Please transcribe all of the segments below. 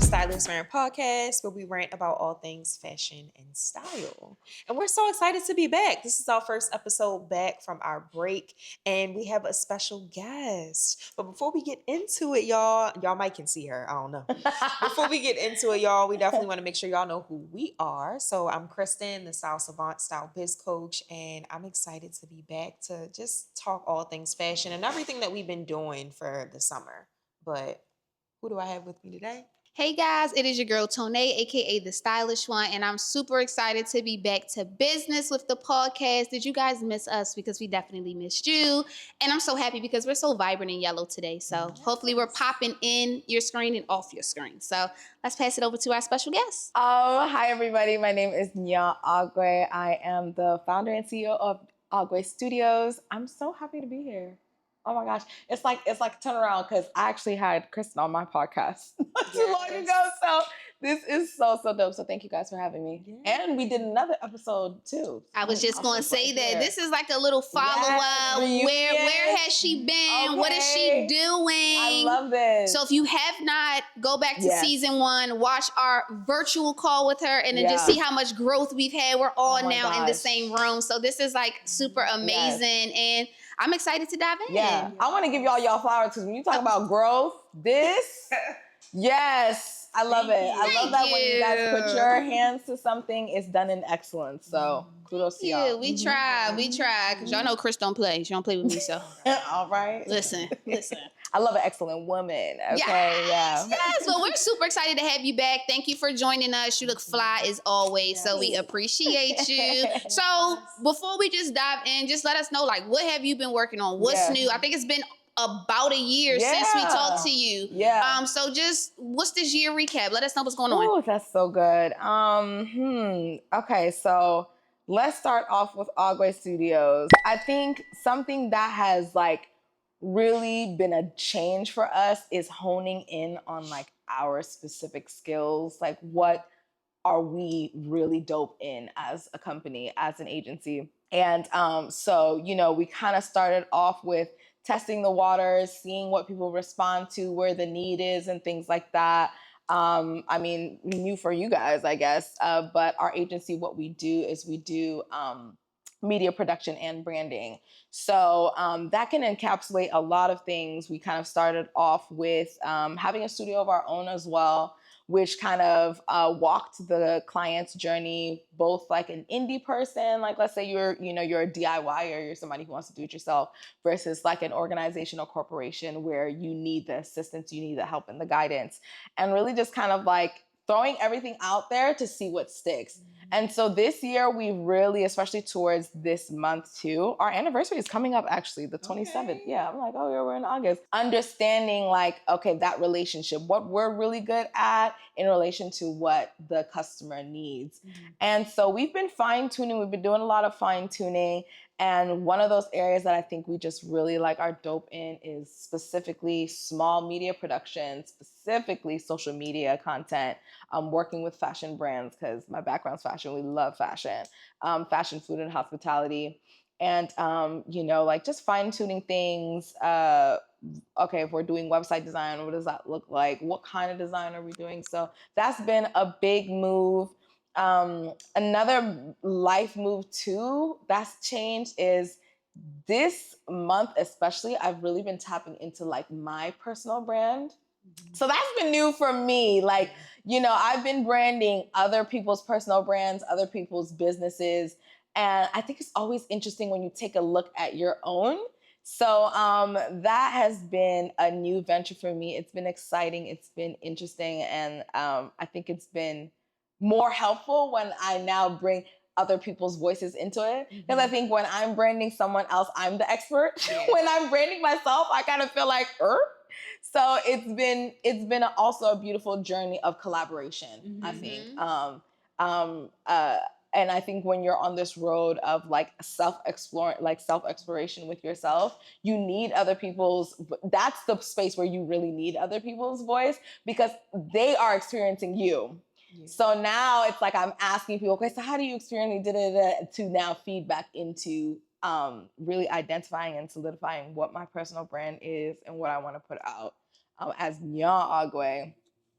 Stylist Rant Podcast, where we rant about all things fashion and style. And we're so excited to be back. This is our first episode back from our break, and we have a special guest. But before we get into it, y'all might can see her. I don't know. Before we get into it, y'all, we definitely want to make sure y'all know who we are. So I'm Kristen, the Style Savant, Style Biz Coach, and I'm excited to be back to just talk all things fashion and everything that we've been doing for the summer. But who do I have with me today? Hey guys, it is your girl Tone, aka the Stylish One, and I'm super excited to be back to business with the podcast. Did you guys miss us? Because we definitely missed you. And I'm so happy because we're so vibrant and yellow today. So hopefully we're popping in your screen and off your screen. So let's pass it over to our special guest. Hi everybody. My name is Nyorh. I am the founder and CEO of Agwe Studios. I'm so happy to be here. Oh my gosh. It's like a turnaround because I actually had Kristen on my podcast not too long ago. So this is so dope. So thank you guys for having me. Yes. And we did another episode too. I was just going to say that this is like a little follow-up. Where has she been? Okay. What is she doing? I love this. So if you have not, go back to season 1, watch our virtual call with her, and then just see how much growth we've had. We're all now in the same room. So this is like super amazing. And I'm excited to dive in. Yeah, I want to give y'all flowers because when you talk about growth, I love it. I love that when you guys put your hands to something, it's done in excellence. So kudos to y'all. We try, because y'all know Chris don't play. She don't play with me, so. All right. Listen. I love an excellent woman. Okay, yes. Well, we're super excited to have you back. Thank you for joining us. You look fly as always, so we appreciate you. So before we just dive in, just let us know, like, what have you been working on? What's new? I think it's been about a year since we talked to you. Yeah. So just what's this year recap? Let us know what's going on. Oh, that's so good. Okay, so let's start off with Agwe Studios. I think something that has like really been a change for us is honing in on like our specific skills. Like, what are we really dope in as a company, as an agency? And so, we kind of started off with testing the waters, seeing what people respond to, where the need is and things like that. I mean, new for you guys, I guess, but our agency, what we do is we do media production and branding. So that can encapsulate a lot of things. We kind of started off with having a studio of our own as well, which kind of walked the client's journey, both like an indie person, like let's say you're a DIYer, you're somebody who wants to do it yourself, versus like an organization or corporation where you need the assistance, you need the help and the guidance, and really just kind of like throwing everything out there to see what sticks. Mm-hmm. And so this year we really, especially towards this month too, our anniversary is coming up actually, the 27th. Okay. Yeah, I'm like, oh yeah, we're in August. Understanding like, okay, that relationship, what we're really good at in relation to what the customer needs. Mm-hmm. And so we've been fine-tuning, we've been doing a lot of fine-tuning. And one of those areas that I think we just really like are dope in is specifically small media production, specifically social media content, working with fashion brands because my background's fashion. We love fashion, fashion, food, and hospitality. And, like just fine tuning things. Okay, if we're doing website design, what does that look like? What kind of design are we doing? So that's been a big move. Another life move too that's changed is this month especially, I've really been tapping into like my personal brand. Mm-hmm. So that's been new for me. Like, I've been branding other people's personal brands, other people's businesses. And I think it's always interesting when you take a look at your own. So that has been a new venture for me. It's been exciting. It's been interesting. And I think it's been more helpful when I now bring other people's voices into it. Because I think when I'm branding someone else, I'm the expert. Yeah. When I'm branding myself, I kind of feel like, So it's been also a beautiful journey of collaboration, I think. And I think when you're on this road of like self-exploration with yourself, you need other people's, that's the space where you really need other people's voice because they are experiencing you. Yeah. So now it's like I'm asking people, okay, so how do you experience to now feed back into really identifying and solidifying what my personal brand is and what I want to put out as Nyorh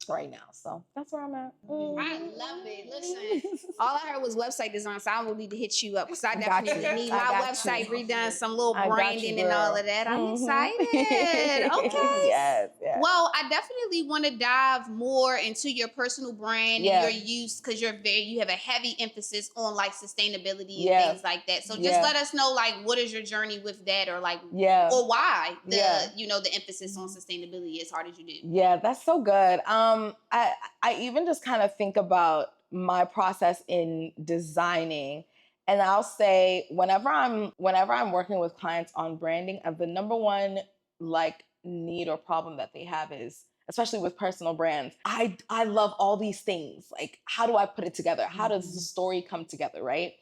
right now. So that's where I'm at. I love it. Listen, all I heard was website design, so I will need to hit you up because I definitely need my website redone, some little branding and all of that. I'm excited. Okay. Yes. Well, I definitely want to dive more into your personal brand and your use because you have a heavy emphasis on like sustainability and things like that. So just let us know like what is your journey with that or like or why the emphasis on sustainability as hard as you do. Yeah, that's so good. I even just kind of think about my process in designing, and I'll say whenever I'm working with clients on branding, the number one like need or problem that they have is, especially with personal brands, I love all these things. Like, how do I put it together? How does the story come together, right?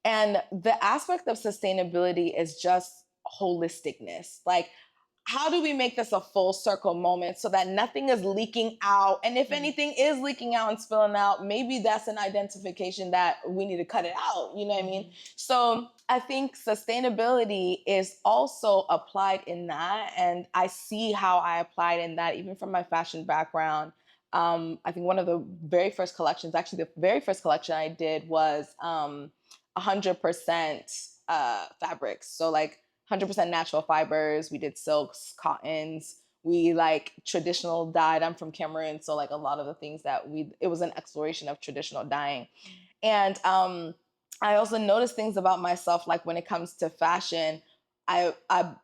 And the aspect of sustainability is just holisticness. Like, how do we make this a full circle moment so that nothing is leaking out? And if anything is leaking out and spilling out, maybe that's an identification that we need to cut it out. You know what I mean? So I think sustainability is also applied in that. And I see how I applied in that, even from my fashion background. I think one of the very first collections, actually the very first collection I did was 100% fabrics. So like 100% natural fibers. We did silks, cottons. We like traditional dyed. I'm from Cameroon, so like a lot of the things that it was an exploration of traditional dyeing. And I also noticed things about myself, like when it comes to fashion,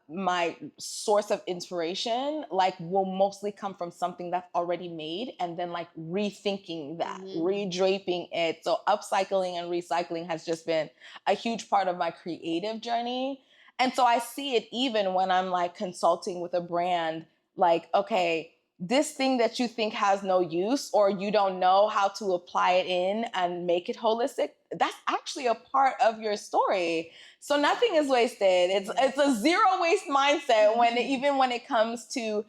my source of inspiration like will mostly come from something that's already made and then like rethinking that, redraping it. So upcycling and recycling has just been a huge part of my creative journey. And so I see it even when I'm like consulting with a brand, like, okay, this thing that you think has no use or you don't know how to apply it in and make it holistic, that's actually a part of your story. So nothing is wasted. It's a zero waste mindset even when it comes to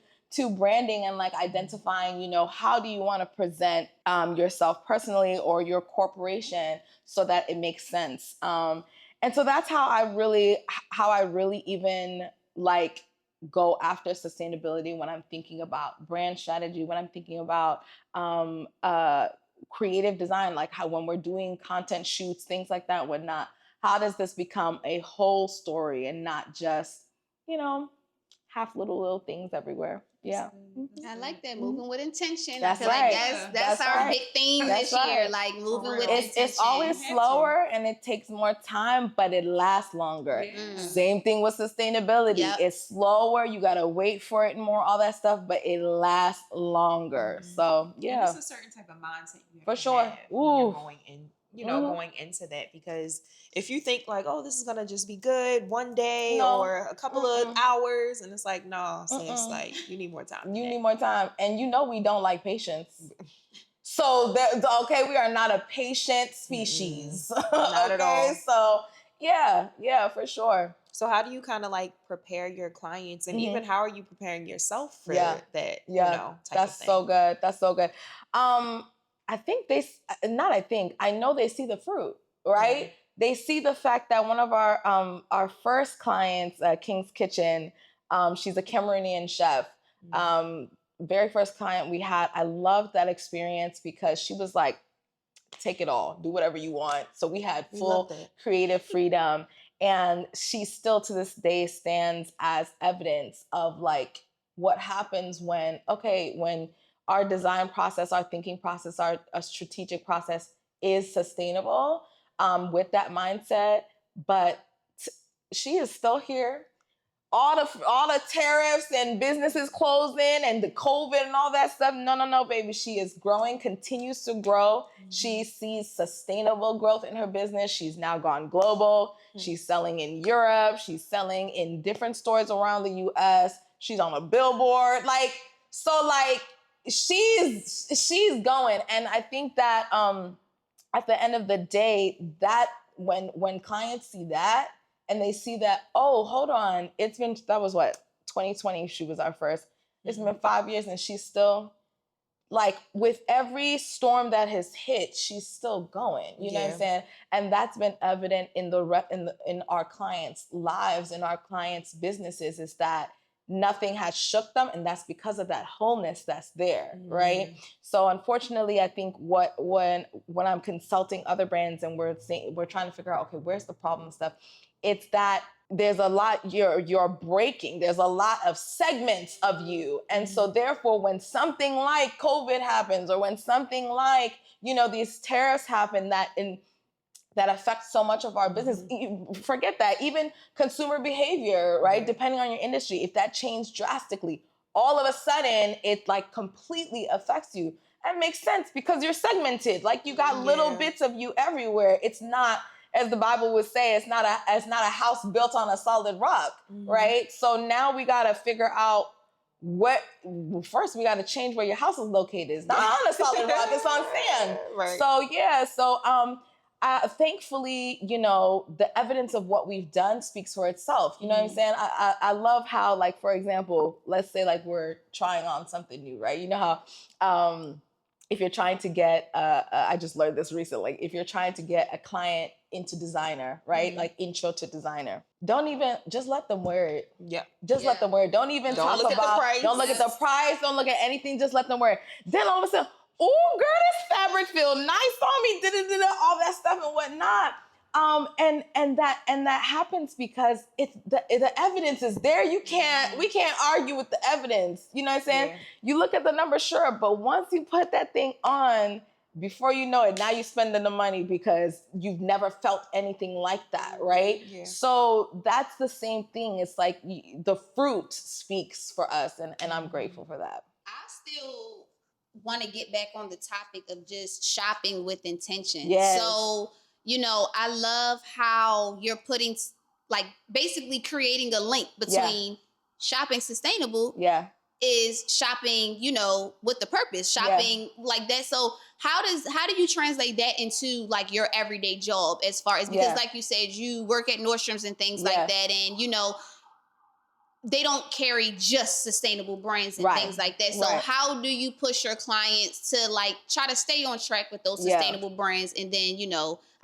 branding and like identifying, how do you want to present yourself personally or your corporation so that it makes sense. And so that's how I really even like go after sustainability when I'm thinking about brand strategy, when I'm thinking about creative design, like how when we're doing content shoots, things like that, whatnot, how does this become a whole story and not just, half little things everywhere. Yeah. I like that, moving with intention. That's I feel like that's our big theme this year, like moving with intention. It's always slower and it takes more time, but it lasts longer. Same thing with sustainability. It's slower, you gotta wait for it more, all that stuff, but it lasts longer. So yeah. And it's a certain type of mindset you have for sure. Have when you're going in. Going into that, because if you think like, oh, this is gonna just be good one day or a couple of hours, and it's like, no, sis, like you need more time. You need more time, and we don't like patience. So we are not a patient species. Not at all. So yeah, for sure. So how do you kind of like prepare your clients, and even how are you preparing yourself for that? Type that's of thing? So good. That's so good. I know they see the fruit, right? They see the fact that one of our first clients, King's Kitchen, she's a Cameroonian chef. Very first client we had, I loved that experience because she was like, take it all, do whatever you want. So we had full creative freedom. And she still to this day stands as evidence of like what happens when our design process, our thinking process, our strategic process is sustainable with that mindset. But she is still here. All the tariffs and businesses closing and the COVID and all that stuff. No, baby. She is growing, continues to grow. She sees sustainable growth in her business. She's now gone global. She's selling in Europe. She's selling in different stores around the US. She's on a billboard. She's going. And I think that at the end of the day, that when clients see that and they see that, oh, hold on, that was what, 2020, she was our first. It's been 5 years and she's still, like, with every storm that has hit, she's still going. You know what I'm saying? And that's been evident in in our clients' lives, in our clients' businesses, is that nothing has shook them, and that's because of that wholeness that's there, right? So unfortunately, I think when I'm consulting other brands and we're trying to figure out, okay, where's the problem and stuff, it's that there's a lot you're breaking. There's a lot of segments of you. And so therefore, when something like COVID happens, or when something like, these tariffs happen that affect so much of our business, forget that. Even consumer behavior, right? Depending on your industry, if that changed drastically, all of a sudden it like completely affects you. That makes sense because you're segmented. Like, you got little bits of you everywhere. It's not, as the Bible would say, it's not a house built on a solid rock, right? So now we got to figure out first we got to change where your house is located. It's not on a solid rock, it's on sand. Right. So thankfully, the evidence of what we've done speaks for itself. You know what I'm saying? I love how, like, for example, let's say like we're trying on something new, right? You know how if you're trying to get, I just learned this recently, if you're trying to get a client into designer, right? Like intro to designer, just let them wear it. Let them wear it. Don't even talk about, don't look at the price, don't look at anything, just let them wear it. Then all of a sudden, oh, girl, this fabric feel nice on me, all that stuff and whatnot. And that happens because it's the evidence is there. We can't argue with the evidence. You know what I'm saying? Yeah. You look at the number, sure, but once you put that thing on, before you know it, now you're spending the money because you've never felt anything like that, right? Yeah. So that's the same thing. It's like the fruit speaks for us, and I'm grateful for that. I still want to get back on the topic of just shopping with intention. Yes. So, I love how you're putting, like, basically creating a link between shopping sustainable is shopping, with the purpose, shopping like that. So how do you translate that into like your everyday job, as far as, because like you said, you work at Nordstrom's and things like that, and they don't carry just sustainable brands and things like that. So how do you push your clients to like try to stay on track with those sustainable brands, and then,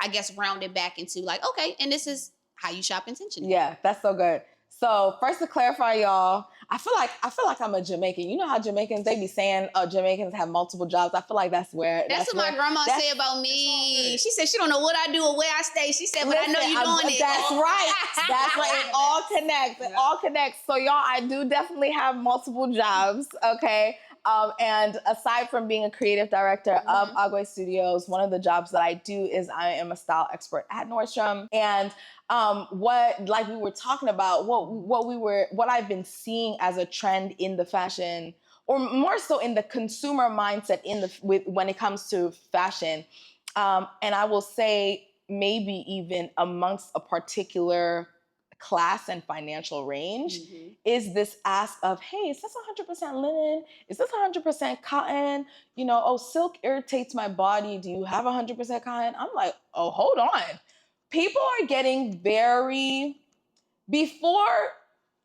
I guess round it back into like, okay, and this is how you shop intentionally. Yeah, that's so good. So first, to clarify, y'all, I feel like I'm a Jamaican. You know how Jamaicans, they be saying Jamaicans have multiple jobs. I feel like that's what my grandma said about me. She said she don't know what I do or where I stay. She said, but I know you're doing it. That's right. That's right. It all connects. It all connects. So y'all, I do definitely have multiple jobs. Okay. And aside from being a creative director of Agwe Studios, one of the jobs that I do is I am a style expert at Nordstrom. And what, like we were talking about, what I've been seeing as a trend in the fashion, or more so in the consumer mindset when it comes to fashion, and I will say maybe even amongst a particular class and financial range, is this ask of, hey, is this 100% linen? Is this 100% cotton? Silk irritates my body. Do you have 100% cotton? I'm like, oh, hold on. People are getting before,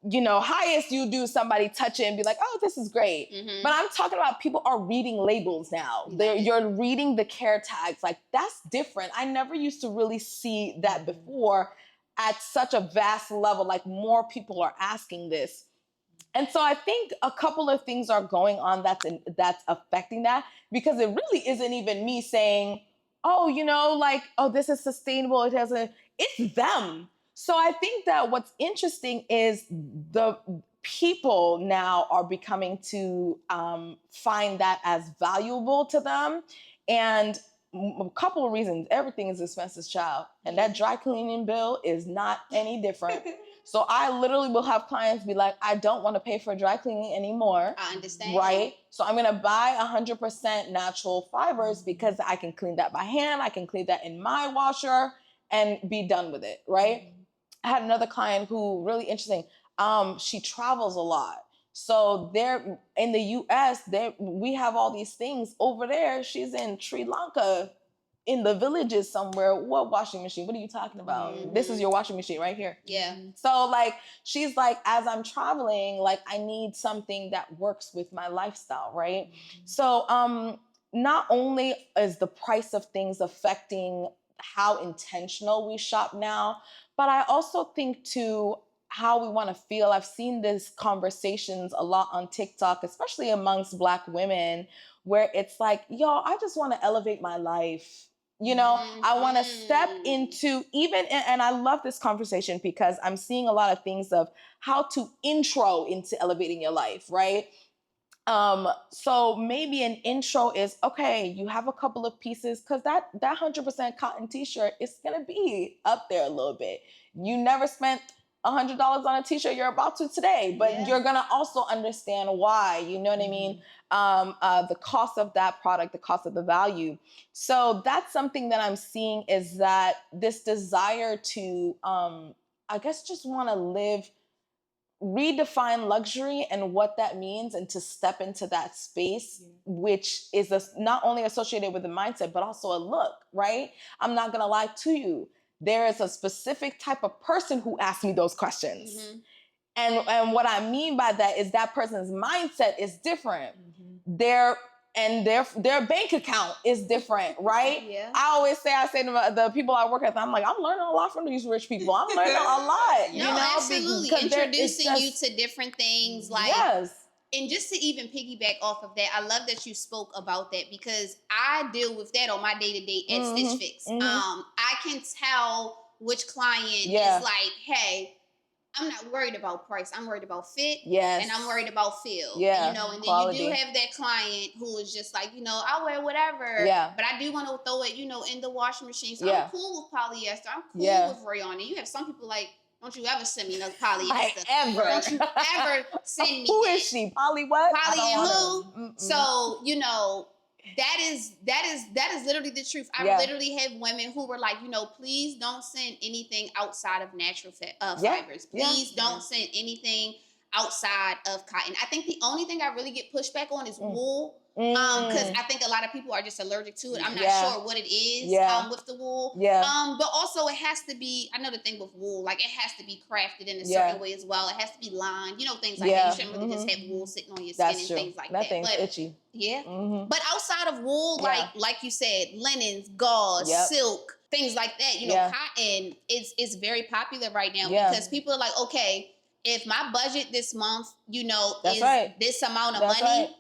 highest you do, somebody touch it and be like, oh, this is great. But I'm talking about people are reading labels now. You're reading the care tags. Like, that's different. I never used to really see that before at such a vast level. Like, more people are asking this. And so I think a couple of things are going on that's affecting that, because it really isn't even me saying, oh, this is sustainable. It's them. So I think that what's interesting is the people now are becoming to find that as valuable to them. And a couple of reasons. Everything is expensive, child. And that dry cleaning bill is not any different. So I literally will have clients be like, I don't want to pay for dry cleaning anymore. I understand. Right? So I'm going to buy 100% natural fibers because I can clean that by hand. I can clean that in my washer and be done with it. Right? I had another client who, really interesting, she travels a lot. So there in the US, we have all these things. Over there, she's in Sri Lanka. in the villages somewhere, what washing machine? What are you talking about? This is your washing machine right here. Yeah. So like, she's like, as I'm traveling, like I need something that works with my lifestyle, right? So not only is the price of things affecting how intentional we shop now, but I also think too how we want to feel. I've seen these conversations a lot on TikTok, especially amongst Black women, where it's like, yo, I just want to elevate my life. You know, I want to step into even, and I love this conversation because I'm seeing a lot of things of how to intro into elevating your life, right? So maybe an intro is, okay, you have a couple of pieces, because that 100% cotton t-shirt is gonna be up there a little bit. You never spent $100 on a t-shirt, you're about to today, but you're gonna also understand why, you know what I mean? The cost of that product, the cost of the value. So that's something that I'm seeing, is that this desire to, I guess, just wanna redefine luxury and what that means, and to step into that space, which is not only associated with the mindset, but also a look, right? I'm not gonna lie to you. There is a specific type of person who asks me those questions. And what I mean by that is that person's mindset is different. Their bank account is different, right? Yeah. I say to the people I work with, I'm like, I'm learning a lot from these rich people. I'm learning a lot. No, absolutely. Introducing you to different things, like, and just to even piggyback off of that, I love that you spoke about that, because I deal with that on my day-to-day at Stitch Fix. I can tell which client is like, hey, I'm not worried about price. I'm worried about fit. And I'm worried about feel. And, and then quality. You do have that client who is just like, I'll wear whatever. But I do want to throw it, in the washing machine. So I'm cool with polyester. I'm cool with rayon. And you have some people like, don't you ever send me no polyester. Don't you ever send me Who is she? Poly what? Poly and who? So, that is literally the truth. I literally have women who were like, please don't send anything outside of natural fibers. Please don't send anything outside of cotton. I think the only thing I really get pushback on is wool. Because I think a lot of people are just allergic to it. I'm not sure what it is with the wool. But also it has to be, I know the thing with wool, like it has to be crafted in a certain way as well. It has to be lined, things like that. You shouldn't really just have wool sitting on your skin and things like that. Thing's itchy. But outside of wool, like you said, linens, gauze, silk, things like that, cotton is very popular right now because people are like, okay, if my budget this month, is this amount of money,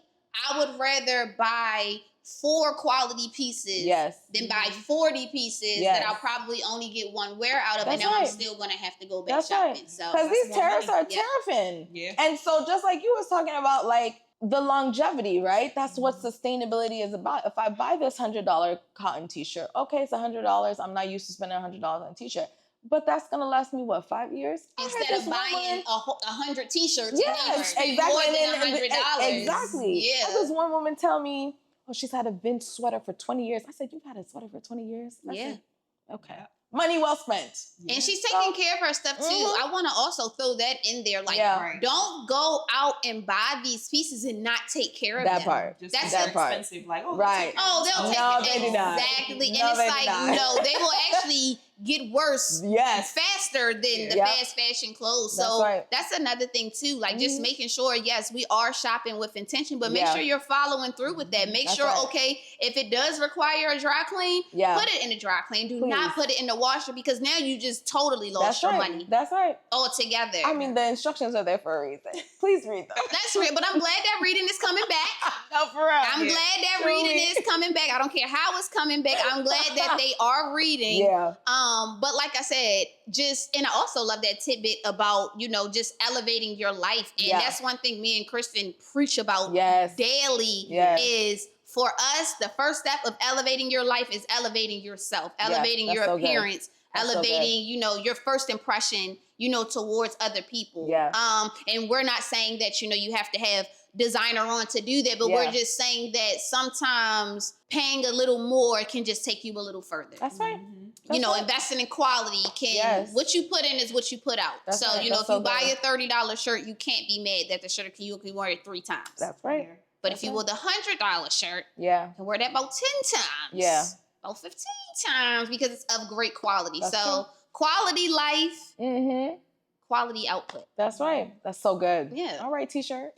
I would rather buy 4 quality pieces than buy 40 pieces that I'll probably only get one wear out of, and now I'm still going to have to go back shopping. So because these tariffs are tariffing. And so just like you was talking about, like the longevity, right? That's what sustainability is about. If I buy this $100 cotton t-shirt, okay, it's $100. I'm not used to spending $100 on a t-shirt. But that's gonna last me, what, 5 years? Instead of buying 100 t-shirts, exactly. More than $100. Exactly. I had this one woman tell me, oh, she's had a vintage sweater for 20 years. I said, you've had a sweater for 20 years? I said, okay. Money well spent. And she's taking care of her stuff too. I want to also throw that in there. Like, don't go out and buy these pieces and not take care of them. Part. That's that expensive. Like, they'll take it. Exactly. And it's like, no, they will actually get worse faster than the fast fashion clothes. So that's another thing too. Like just making sure, yes, we are shopping with intention, but make sure you're following through with that. Make sure, okay, if it does require a dry clean, put it in a dry clean. Do not put it in the washer, because now you just totally lost your money. That's right. Altogether. I mean, the instructions are there for a reason. Please read them. That's real, but I'm glad that reading is coming back. No, for real. I'm glad that reading is coming back. I don't care how it's coming back. I'm glad that they are reading. But like I said, and I also love that tidbit about, just elevating your life. And that's one thing me and Kristen preach about daily is, for us, the first step of elevating your life is elevating yourself, elevating your appearance, elevating, your first impression, towards other people. And we're not saying that, you have to have designer on to do that, but we're just saying that sometimes paying a little more can just take you a little further. That's right. Investing in quality what you put in is what you put out. If you buy a $30 shirt, you can't be mad that the shirt you can wear it 3 times. That's right. But if you wear the $100 shirt, you can wear that about 10 times. about 15 times because it's of great quality. That's so true. quality life, Mm-hmm. quality output. That's right. That's so good. Yeah. All right, t-shirt.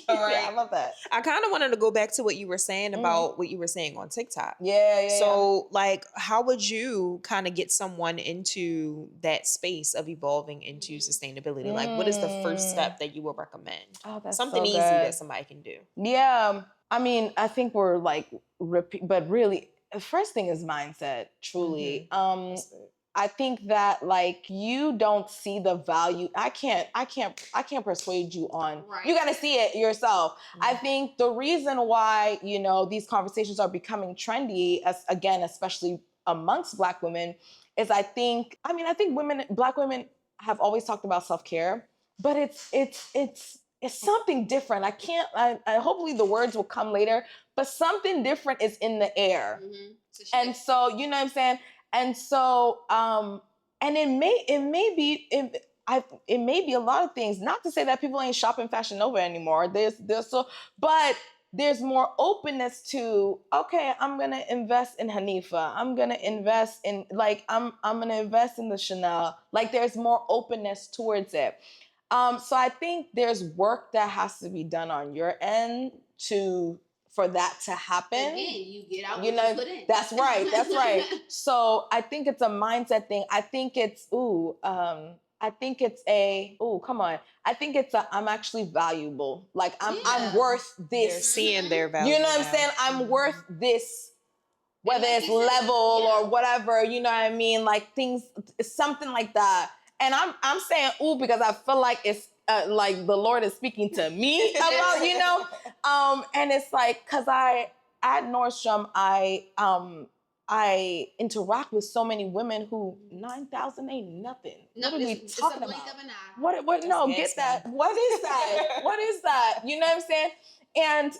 All right. Yeah, I love that. I kind of wanted to go back to what you were saying about what you were saying on TikTok. Yeah. So, like, how would you kind of get someone into that space of evolving into sustainability? Like, what is the first step that you would recommend? Oh, that's Something so easy good. that somebody can do. Yeah. I mean, I think we're like but really, the first thing is mindset, truly. That's it. I think that like you don't see the value. I can't persuade you on. Right. You got to see it yourself. I think the reason why, you know, these conversations are becoming trendy, especially amongst Black women, is I think Black women have always talked about self-care, but it's something different. I hopefully the words will come later, but something different is in the air. And so, you know what I'm saying? And so, and it may be a lot of things. Not to say that people ain't shopping Fashion Nova anymore. But there's more openness to, okay, I'm gonna invest in Nyfw. I'm gonna invest in I'm gonna invest in the Chanel. Like there's more openness towards it. So I think there's work that has to be done on your end for that to happen. Again, you get out what you put in. That's right. That's right. So I think it's a mindset thing. I think it's I think it's I'm actually valuable. Like I'm worth this. They're seeing their value. You know what I'm now. saying? I'm worth this, whether it's level or whatever, you know what I mean? Like things, something like that. And I'm saying ooh because I feel like it's like the Lord is speaking to me about, you know, and it's like, cause at Nordstrom, I interact with so many women who 9,000 ain't nothing. No, what are we talking it's a blink about? of an eye. What? No, get that. What is that? What is that? You know what I'm saying? And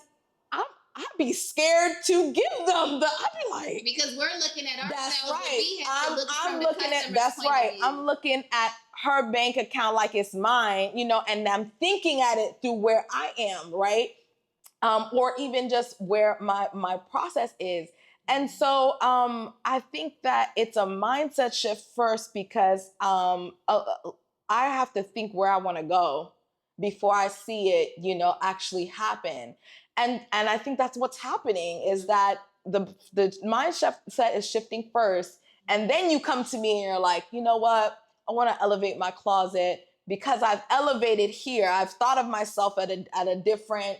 I'd be scared to give them I'd be like, because we're looking at ourselves. that's right. We have to look I'm from looking the at, customer's that's point right. of view. I'm looking at her bank account like it's mine, you know, and I'm thinking at it through where I am, right? Or even just where my process is. And so I think that it's a mindset shift first because I have to think where I want to go before I see it, you know, actually happen. And I think that's what's happening is that the mindset is shifting first. And then you come to me and you're like, you know what? I want to elevate my closet because I've elevated here. I've thought of myself at a different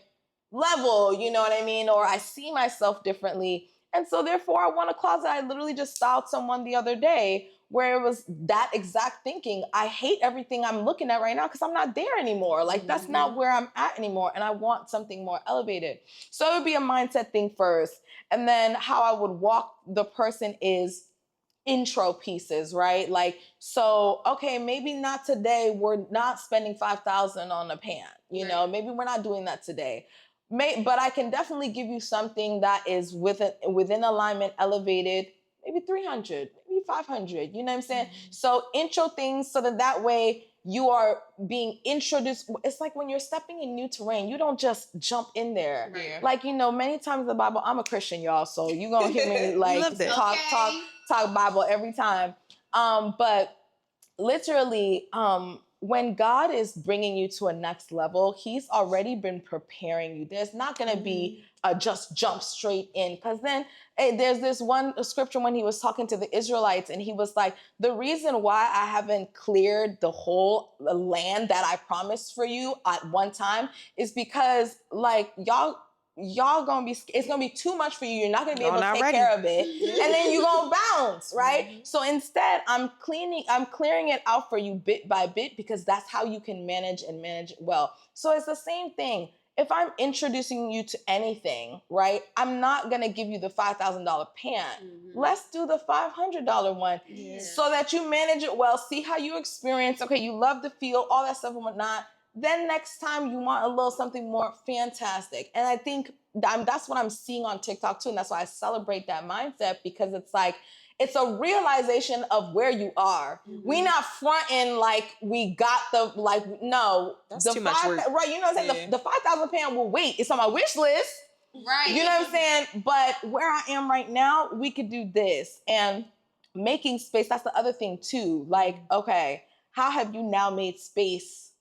level, you know what I mean? Or I see myself differently. And so therefore I want a closet. I literally just styled someone the other day where it was that exact thinking. I hate everything I'm looking at right now because I'm not there anymore. Like that's not where I'm at anymore. And I want something more elevated. So it would be a mindset thing first. And then how I would walk the person is intro pieces, right? Like, so, okay, maybe not today. We're not spending $5,000 on a pant, you know, maybe we're not doing that today. But I can definitely give you something that is within alignment, elevated, maybe 300, maybe 500, you know what I'm saying? So intro things so that way you are being introduced. It's like when you're stepping in new terrain, you don't just jump in there. Yeah. Like, you know, many times in the Bible, I'm a Christian, y'all, so you're going to hear me like talk Bible every time. But literally, when God is bringing you to a next level, he's already been preparing you. There's not going to be a just jump straight in. Because then there's this one scripture when he was talking to the Israelites and he was like, the reason why I haven't cleared the whole land that I promised for you at one time is because like y'all gonna be, it's gonna be too much for you. You're not gonna be able to take care of it. And then you're gonna bounce, right? So instead, I'm clearing it out for you bit by bit because that's how you can manage well. So it's the same thing. If I'm introducing you to anything, right? I'm not gonna give you the $5,000 pant. Let's do the $500 one so that you manage it well, see how you experience, okay, you love the feel, all that stuff and whatnot. Then next time you want a little something more fantastic. And I think that's what I'm seeing on TikTok too. And that's why I celebrate that mindset because it's like, it's a realization of where you are. We not fronting like we got no. That's the too much work. Right, you know what I'm saying? The 5,000 pound will wait. It's on my wish list. Right. You know what I'm saying? But where I am right now, we could do this. And making space, that's the other thing too. Like, okay, how have you now made space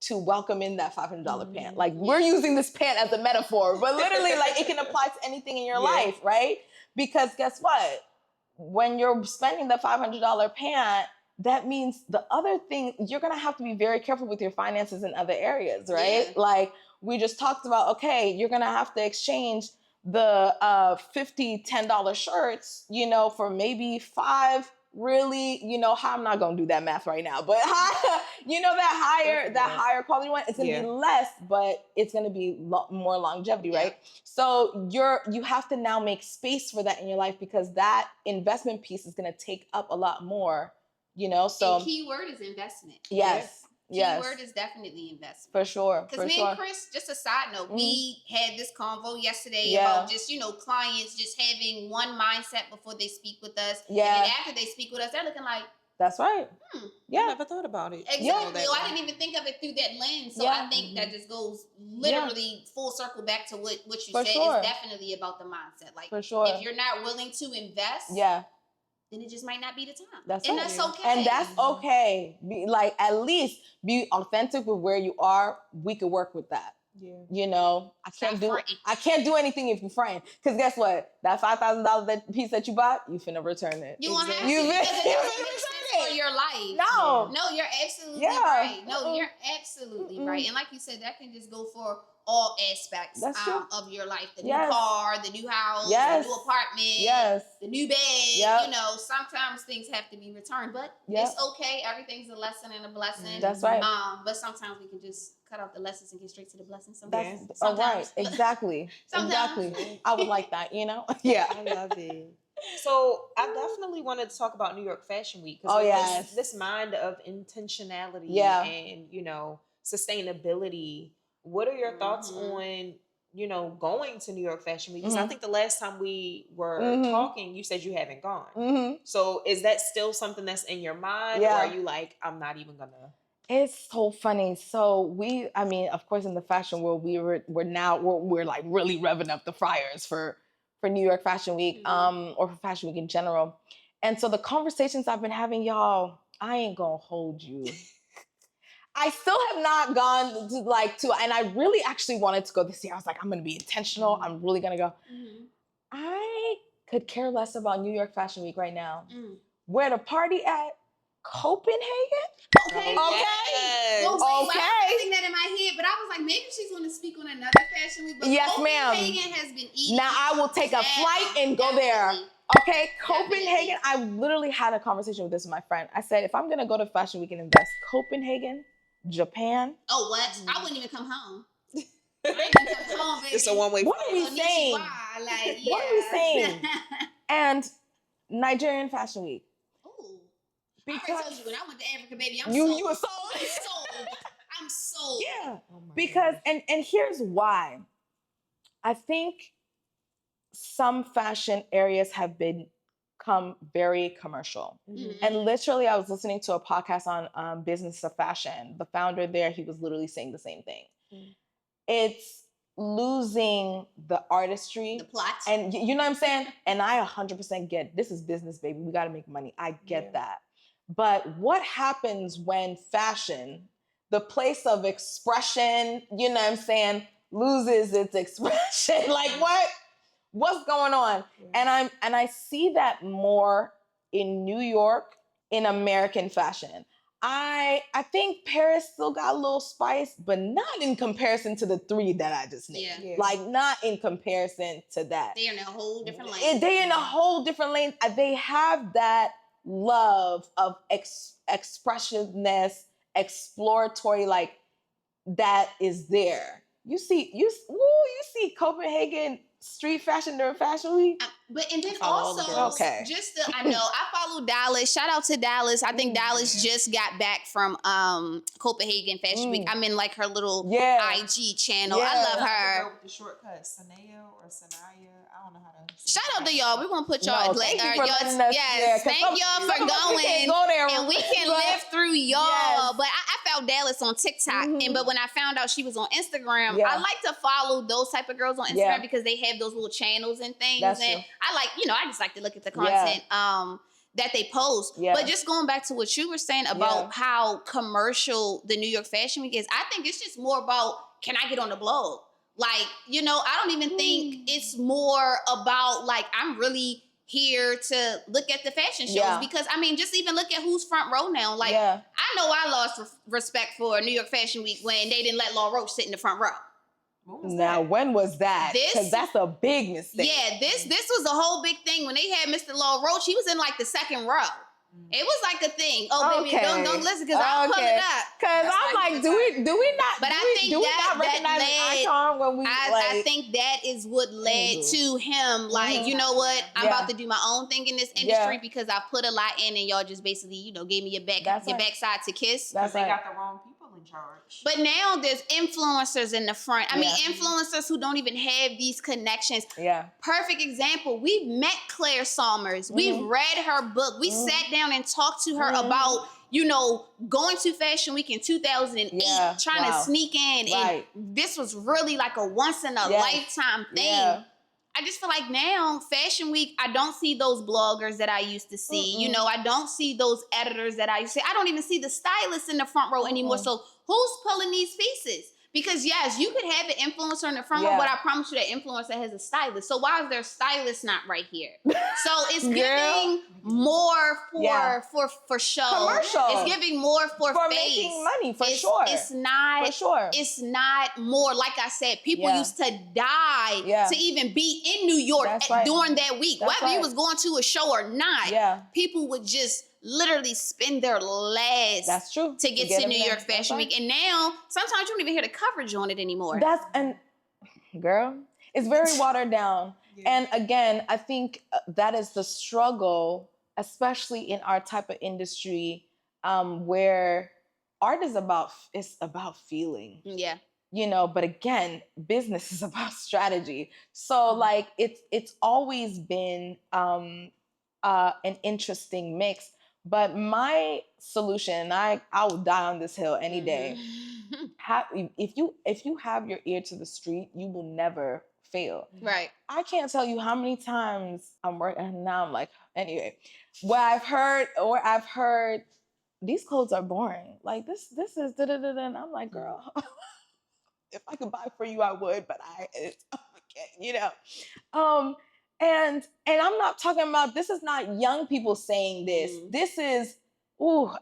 to welcome in that $500 pant? Like, we're using this pant as a metaphor, but literally, like, it can apply to anything in your life, right? Because guess what? When you're spending the $500 pant, that means the other thing, you're gonna have to be very careful with your finances in other areas, right? Yeah. Like, we just talked about, okay, you're gonna have to exchange the $50, $10 shirts, you know, for maybe 5 really, you know, I'm not gonna do that math right now, but you know, that higher quality one, it's gonna be less, but it's gonna be more longevity, right? So you have to now make space for that in your life, because that investment piece is gonna take up a lot more, you know. So and key word is investment. Yes. Keyword is definitely investment. For sure. Because me and Chris, just a side note, we had this convo yesterday about just, you know, clients just having one mindset before they speak with us. Yeah. And then after they speak with us, they're looking like, that's right. I never thought about it. Exactly. I didn't even think of it through that lens. So I think that just goes literally full circle back to what you said. It's definitely about the mindset. Like, if you're not willing to invest, then it just might not be the time. That's okay. And that's okay. At least be authentic with where you are. We could work with that. Yeah. You know, I can't do anything if you're fronting. Because guess what? That $5,000 piece that you bought, you finna return it. You won't have to. You finna return it for your life. No, you're absolutely right. No, you're absolutely right. And like you said, that can just go for all aspects of your life. The new car, the new house, the new apartment, the new bed. You know, sometimes things have to be returned, but it's okay. Everything's a lesson and a blessing. That's right. But sometimes we can just cut out the lessons and get straight to the blessings. Sometimes. All right. Exactly. Exactly. I would like that, you know? Yeah. I love it. So I definitely wanted to talk about New York Fashion Week. Because this mind of intentionality and, you know, sustainability. What are your thoughts on, you know, going to New York Fashion Week? Because I think the last time we were talking, you said you haven't gone. So is that still something that's in your mind? Or are you like, I'm not even gonna? It's so funny. So of course, in the fashion world, we're like really revving up the fryers for New York Fashion Week, or for Fashion Week in general. And so the conversations I've been having, y'all, I ain't gonna hold you. I still have not gone to, and I really actually wanted to go this year. I was like, I'm going to be intentional. I'm really going to go. I could care less about New York Fashion Week right now. Where the party at? Copenhagen? Okay. Well, I was thinking that in my head, but I was like, maybe she's going to speak on another fashion week. But yes, Copenhagen has been eating. Now I will take a flight and go there. Okay, Copenhagen. I literally had a conversation with my friend. I said, if I'm going to go to Fashion Week and invest, Copenhagen, Japan. Oh, what? I wouldn't even come home. I ain't even come home, baby. It's a one-way. What are we saying? What are we saying? And Nigerian Fashion Week. Ooh. Because I already told you when I went to Africa, baby, I'm sold. You were sold. I'm sold. Yeah. Oh because gosh. and here's why. I think some fashion areas have become very commercial. And literally, I was listening to a podcast on business of fashion. The founder there, he was literally saying the same thing. It's losing the artistry. The plot. And you know what I'm saying? And I 100% get, this is business, baby. We got to make money. I get that. But what happens when fashion, the place of expression, you know what I'm saying, loses its expression? Like what's going on? And I see that more in New York, in American fashion. I think Paris still got a little spice, but not in comparison to the 3 that I just named. Yeah. Like, not in comparison to that. They're in a whole different lane. They're in a whole different lane. They have that love of expressiveness, exploratory, like, that is there. You see Copenhagen street fashion during Fashion Week? But and then follow all the also, girls. Okay. I know I follow Dallas. Shout out to Dallas. I think Dallas just got back from Copenhagen Fashion Week. I'm in like her little IG channel. Yeah. I love The her. girl with the shortcut, Sanaya or Sanaya. I don't know how to. Shout out to y'all. We're gonna put y'all. No, thank you for letting us- yes, 'cause thank some y'all for of us, we going, can't go there, and we can but- live through y'all. Yes. But I found Dallas on TikTok, but when I found out she was on Instagram, Yeah. I like to follow those type of girls on Instagram Yeah. because they have those little channels and things. That's and true. I like, I just like to look at the content that they post. Yeah. But just going back to what you were saying about how commercial the New York Fashion Week is, I think it's just more about, can I get on the blog? Like, I don't even think it's more about like, I'm really here to look at the fashion shows because I mean, just even look at who's front row now. Like, I know I lost respect for New York Fashion Week when they didn't let Law Roach sit in the front row. Now, when was that? Because that's a big mistake. Yeah, this was a whole big thing when they had Mr. Law Roach. He was in like the second row. It was like a thing. Oh, baby, don't listen because I'll pull it up. Because I'm like, do we not? But I think do we that not recognize led, an icon when we? I think that is what led to him. Like, you know what? I'm about to do my own thing in this industry because I put a lot in, and y'all just basically, gave me your backside to kiss. That's they got the wrong people in charge. But now there's influencers in the front. I mean, influencers who don't even have these connections. Yeah. Perfect example. We've met Claire Sommers. We've read her book. We sat down and talked to her about, going to Fashion Week in 2008, trying to sneak in. And this was really like a once in a lifetime thing. Yeah. I just feel like now, Fashion Week, I don't see those bloggers that I used to see. I don't see those editors that I used to see. I don't even see the stylists in the front row anymore. So who's pulling these pieces? Because yes, you could have an influencer in the front row, but I promise you that influencer has a stylist. So why is their stylist not right here? So it's giving more for show. Commercial. It's giving more for face. Making money, for sure. It's not. For sure. It's not more. Like I said, people used to die to even be in New York during that week. Whether you was going to a show or not, people would just literally spend their last to get to New York Fashion Week. And now, sometimes you don't even hear the coverage on it anymore. Girl, it's very watered down. And again, I think that is the struggle, especially in our type of industry, where art is about feeling. Yeah. But again, business is about strategy. So like it's always been an interesting mix. But my solution, I would die on this hill any day. If you have your ear to the street, you will never fail. Right. I can't tell you how many times I'm working, and now I'm like, anyway, where I've heard these clothes are boring. Like this is da da da da. And I'm like, girl, if I could buy for you, I would, but I can't, And I'm not talking about, this is not young people saying this. This is,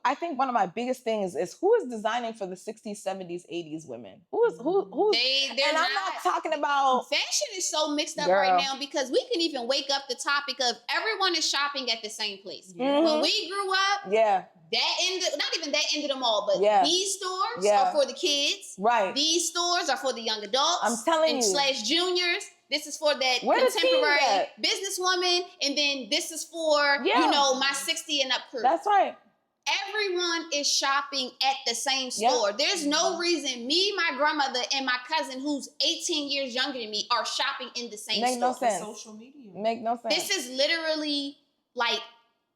I think one of my biggest things is who is designing for the 60s, 70s, 80s women? Who's and I'm not talking about. Fashion is so mixed up right now because we can even wake up the topic of everyone is shopping at the same place. When we grew up, that ended, not even that ended them all, but these stores are for the kids. Right. These stores are for the young adults. I'm telling you. / juniors. This is for that contemporary businesswoman. And then this is for, my 60 and up crew. That's right. Everyone is shopping at the same store. There's no reason me, my grandmother, and my cousin who's 18 years younger than me are shopping in the same store. Make no sense. Social media. Make no sense. This is literally like,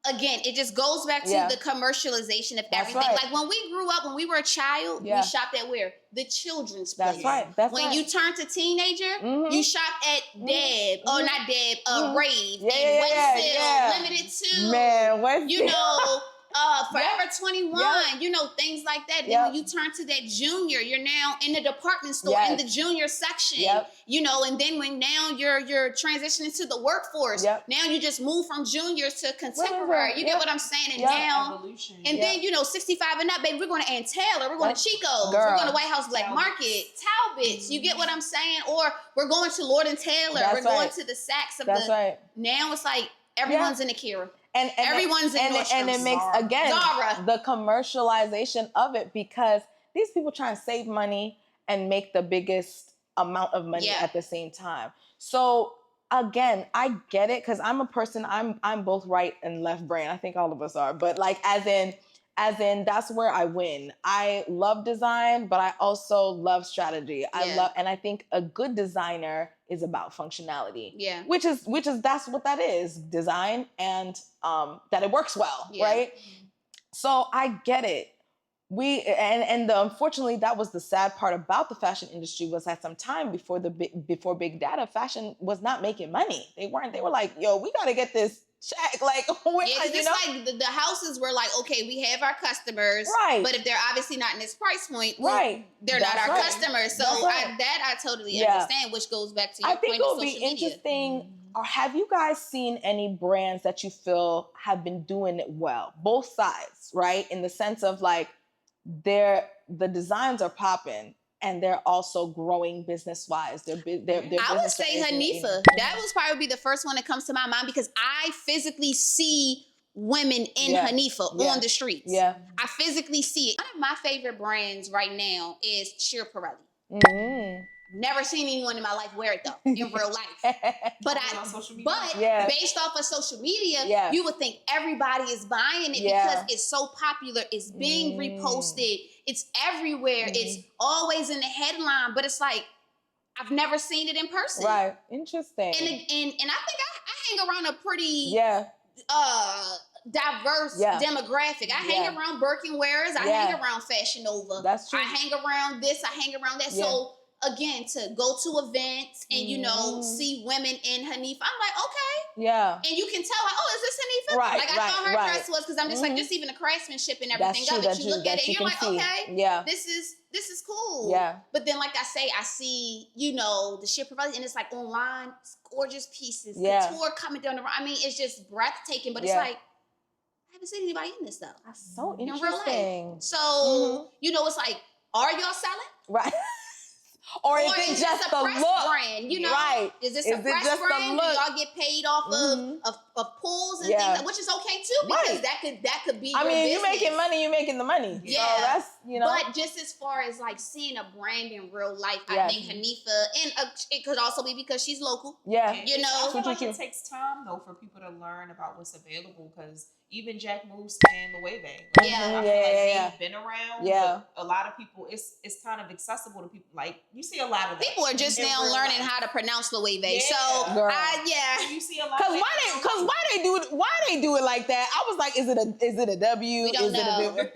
again, it just goes back to the commercialization of everything. Right. Like when we grew up, when we were a child, we shopped at where? The children's place. That's right. When you turned to teenager, you shopped at Deb, or not Deb, Rave, and Westfield, Limited 2. Man, Westfield. Forever 21, things like that. Then when you turn to that junior, you're now in the department store in the junior section. And then when now you're transitioning to the workforce, now you just move from juniors to contemporary. You get what I'm saying? And now, evolution. And then 65 and up, baby, we're going to Ann Taylor, we're going to Chico's, we're going to White House Black Market, Talbot's. You get what I'm saying? Or we're going to Lord and Taylor. We're going to the Saks of Now it's like everyone's in Akira. And everyone's in Nyorh. And it makes, again, the commercialization of it, because these people try and save money and make the biggest amount of money at the same time. So again, I get it because I'm a person. I'm both right and left brain. I think all of us are, but like as in that's where I win. I love design, but I also love strategy. And I think a good designer is about functionality. Yeah. Which is that's what that is. Design and that it works well, right? So I get it. Unfortunately, that was the sad part about the fashion industry, was at some time before big data, fashion was not making money. They were like, yo, we got to get this check. Like, it's like the houses were like, okay, we have our customers, right? But if they're obviously not in this price point, right, they're not our customers. So I totally understand, which goes back to your point. I think it would be interesting. Or have you guys seen any brands that you feel have been doing it well? Both sides, right? In the sense of like, the designs are popping and they're also growing business wise. I would say Nyfw. That was probably the first one that comes to my mind because I physically see women in Nyfw on the streets. Yeah, I physically see it. One of my favorite brands right now is Nyorh. Never seen anyone in my life wear it though, in real life. But based off of social media, you would think everybody is buying it because it's so popular. It's being reposted. It's everywhere. It's always in the headline. But it's like, I've never seen it in person. Right. Interesting. And I think I hang around a pretty diverse demographic. I hang around Birkin wearers. I hang around Fashion Nova. That's true. I hang around this. I hang around that. So again, to go to events and see women in Nyfw, I'm like, okay, and you can tell, like, oh, is this Nyfw? Right, like I thought her dress was, because I'm just like, just even the craftsmanship and everything of it. You look at it, and you're like, okay, this is cool. Yeah. But then, like I say, I see, the Nyorh, and it's like online, it's gorgeous pieces, couture coming down the road. I mean, it's just breathtaking. But it's like, I haven't seen anybody in this though. That's so interesting. In real life. So it's like, are y'all selling? Right. Or is it just the look? Brand, Right. Is this a press brand? Do y'all get paid off of pulls and things, which is okay too, because that could be. I mean, you're making money. You're making the money. Yeah, so that's But just as far as like seeing a brand in real life, I think Nyfw, and it could also be because she's local. Yeah, I feel like it takes time though for people to learn about what's available, because even Jack Moose and Loewe, I feel like they've been around. But a lot of people, it's kind of accessible to people. Like you see a lot of people are just now learning how to pronounce Loewe. So you see a lot. Because why they do it like that? I was like, is it a W? We don't know.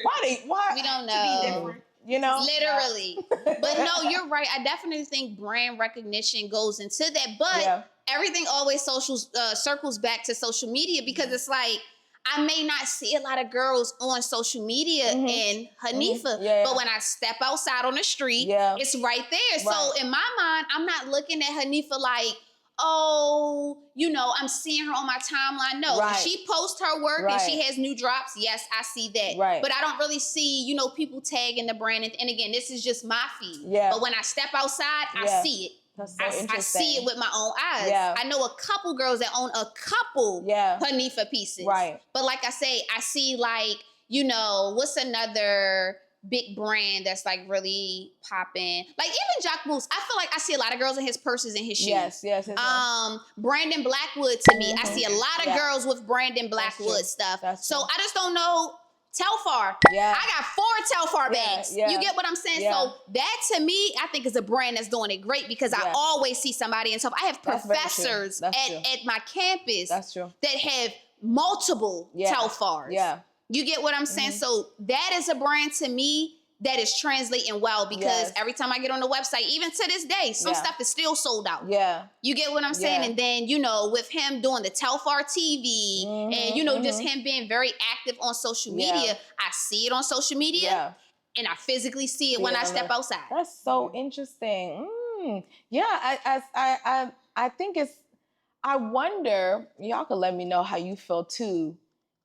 Why? We don't know. Literally. But no, you're right. I definitely think brand recognition goes into that. But everything always circles back to social media, because it's like, I may not see a lot of girls on social media in Nyfw, but when I step outside on the street, it's right there. Right. So in my mind, I'm not looking at Nyfw like, oh, I'm seeing her on my timeline. No, she posts her work and she has new drops. Yes, I see that. Right. But I don't really see, people tagging the brand. And again, this is just my feed. Yeah. But when I step outside, I see it. That's so interesting. I see it with my own eyes. Yeah. I know a couple girls that own a couple Nyfw pieces. Right. But like I say, I see like, what's another big brand that's like really popping? Like even Jack Moose, I feel like I see a lot of girls in his purses and his shoes. Yes. Brandon Blackwood, to me, I see a lot of girls with Brandon Blackwood stuff. So I just don't know. Telfar. Yeah. I got 4 Telfar bags. Yeah. You get what I'm saying? Yeah. So that to me, I think is a brand that's doing it great, because I always see somebody in Telfar. I have professors at my campus that have multiple Telfars. Yeah. You get what I'm saying? So that is a brand to me that is translating well, because every time I get on the website, even to this day, some stuff is still sold out. Yeah. You get what I'm saying? And then, with him doing the Telfar TV and, just him being very active on social media, I see it on social media and I physically see it when I step outside. That's so interesting. Yeah, I think I wonder, y'all could let me know how you feel too,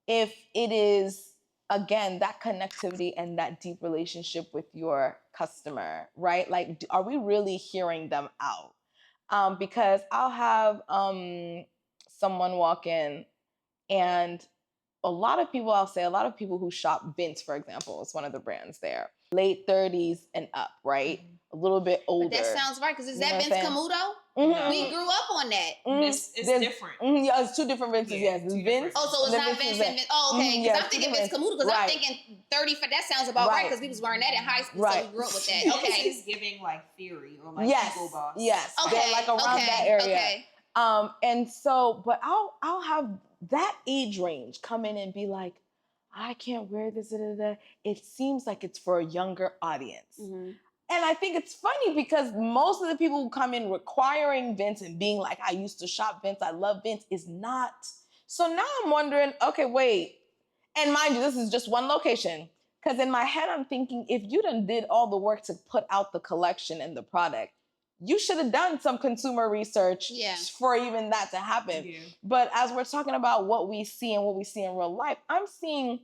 if it is, again, that connectivity and that deep relationship with your customer, right? Like, are we really hearing them out? Because I'll have someone walk in, and a lot of people who shop Vince, for example, is one of the brands there, late 30s and up, right? a little bit older. But that sounds right, because is You know that what Vince I'm saying? Camuto? Mhm. We grew up on that. It's different. Yeah, it's two different Vinces. Yeah, Yes, two Vince. different. Oh, so it's not Vince and Vince. Oh, okay. Because I'm thinking Vince Camuto, because I'm thinking 30. That sounds about right, because we was wearing that in high school, so we grew up with that. Okay. This is giving like Fury or like Hugo Boss. Yes. Okay. They're like around that area. Okay. And so, but I'll have that age range come in and be like, I can't wear this. It seems like it's for a younger audience. Mm-hmm. And I think it's funny because most of the people who come in requiring Vince and being like, I used to shop Vince, I love Vince, is not. So now I'm wondering, okay, wait. And mind you, this is just one location. Because in my head, I'm thinking, if you done did all the work to put out the collection and the product, you should have done some consumer research for even that to happen. Yeah. But as we're talking about what we see and what we see in real life, I'm seeing